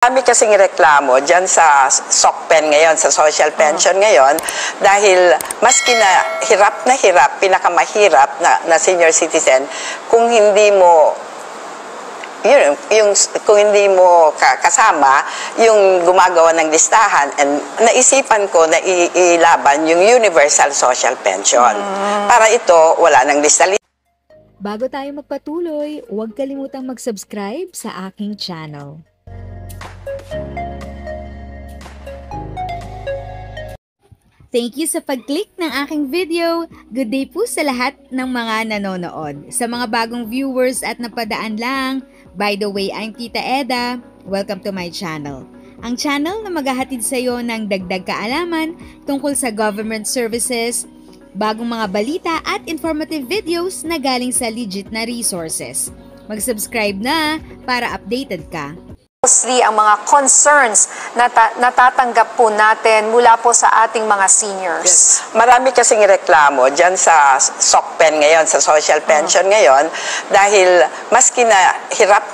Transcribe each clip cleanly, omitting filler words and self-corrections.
Kami kasing reklamo dyan sa SOCPEN ngayon, sa social pension ngayon, dahil maski na hirap, pinakamahirap na senior citizen, kung hindi mo kung hindi mo kasama yung gumagawa ng listahan, and naisipan ko na ilaban yung universal social pension. Para ito, wala nang lista. Bago tayo magpatuloy, huwag kalimutang mag-subscribe sa aking channel. Thank you sa pag-click ng aking video. Good day po sa lahat ng mga nanonood. Sa mga bagong viewers at napadaan lang, by the way, I'm Tita Eda. Welcome to my channel. Ang channel na maghahatid sa iyo ng dagdag kaalaman tungkol sa government services, bagong mga balita at informative videos na galing sa legit na resources. Mag-subscribe na para updated ka. Mostly ang mga concerns na natatanggap po natin mula po sa ating mga seniors. Yes. Marami kasing reklamo dyan sa SOCPEN ngayon, sa social pension ngayon, dahil maski na hirap,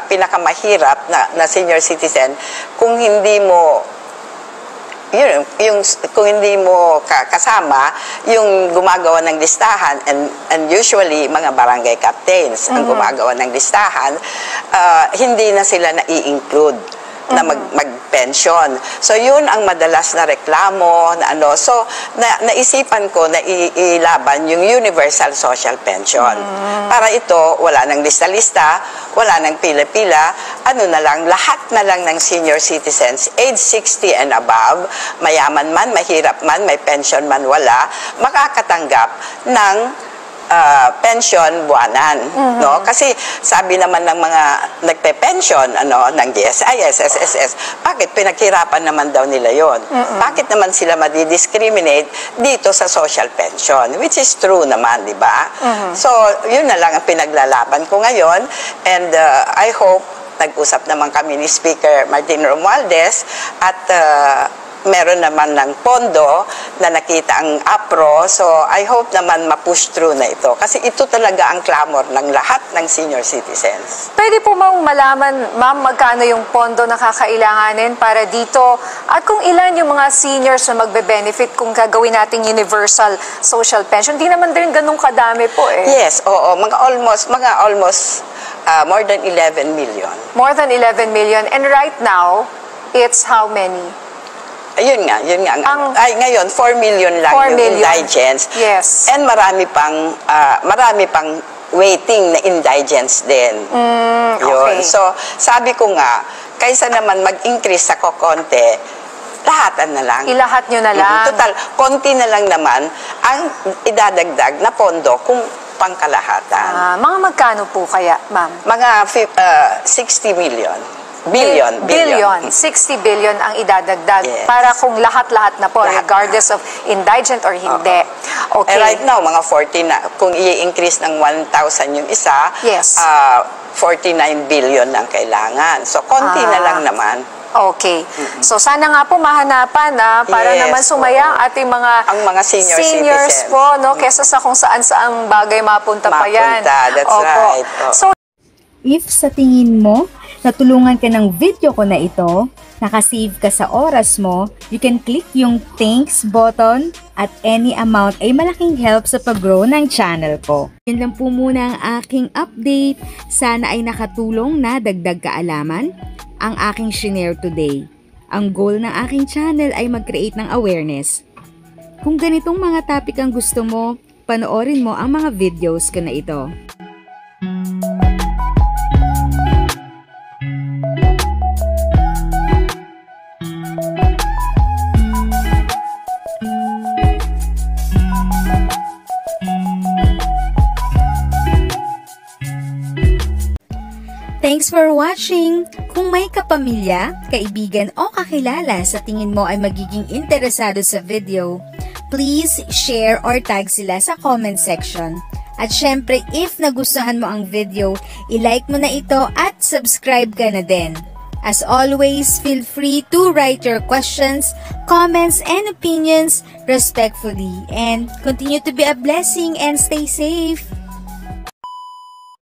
pinakamahirap na senior citizen, kung hindi mo kung hindi mo kasama yung gumagawa ng listahan, and usually mga barangay captains ang gumagawa ng listahan, hindi na sila na-i-include na mag-pension. So yun ang madalas na reklamo na ano. So naisipan ko na ilaban yung universal social pension. Para ito, wala nang lista-lista, wala nang pila-pila, ano na lang, lahat na lang ng senior citizens, age 60 and above, mayaman man, mahirap man, may pension man, wala, makakatanggap ng pension buwanan, no? Kasi sabi naman ng mga nagpe-pension ng GSI, SSS, bakit pinaghirapan naman daw nila 'yon? Bakit naman sila madi-discriminate dito sa social pension, which is true naman, di ba? So, yun na lang ang pinaglalaban ko ngayon, and I hope nag-usap naman kami ni Speaker Martin Romualdez at meron naman ng pondo na nakita ang APRO. So, I hope naman ma-push through na ito. Kasi ito talaga ang clamor ng lahat ng senior citizens. Pwede po malaman, ma'am, magkano yung pondo na kakailanganin para dito? At kung ilan yung mga seniors na magbe-benefit kung gagawin nating universal social pension? Di naman din ganun kadami po eh. Yes, oo. Mga almost more than 11 million. More than 11 million. And right now, it's how many? Ayun nga. Ngayon, 4 million lang 4 yung million. indigents. Yes. And marami pang waiting na indigents din. Okay. So, sabi ko nga, kaysa naman mag-increase sa kokonti, lahatan na lang. Ilahat nyo na lang. Total, konti na lang naman ang idadagdag na pondo kung pangkalahatan. Mga magkano po kaya, ma'am? Mga 60 million. Billion. 60 billion ang idadagdag. Yes. Para kung lahat-lahat na po, regardless of indigent or hindi. Okay. Right now, mga 40 na. Kung i-increase ng 1,000 yung isa, yes. 49 billion ang kailangan. So, konti na lang naman. Okay. So, sana nga po mahanapan para naman sumaya ang ating mga seniors po, no? Kesa sa kung saan-saang bagay mapunta pa yan. That's right. So, If sa tingin mo, natulungan ka ng video ko na ito, nakasave ka sa oras mo, you can click yung thanks button at any amount ay malaking help sa pag-grow ng channel ko. Yun lang po muna ang aking update. Sana ay nakatulong na dagdag kaalaman ang aking shinare today. Ang goal ng aking channel ay mag-create ng awareness. Kung ganitong mga topic ang gusto mo, panoorin mo ang mga videos ko na ito. Thanks for watching! Kung may kapamilya, kaibigan o kakilala sa tingin mo ay magiging interesado sa video, please share or tag sila sa comment section. At syempre, if nagustuhan mo ang video, i-like mo na ito at subscribe ka na din. As always, feel free to write your questions, comments, and opinions respectfully. And continue to be a blessing and stay safe!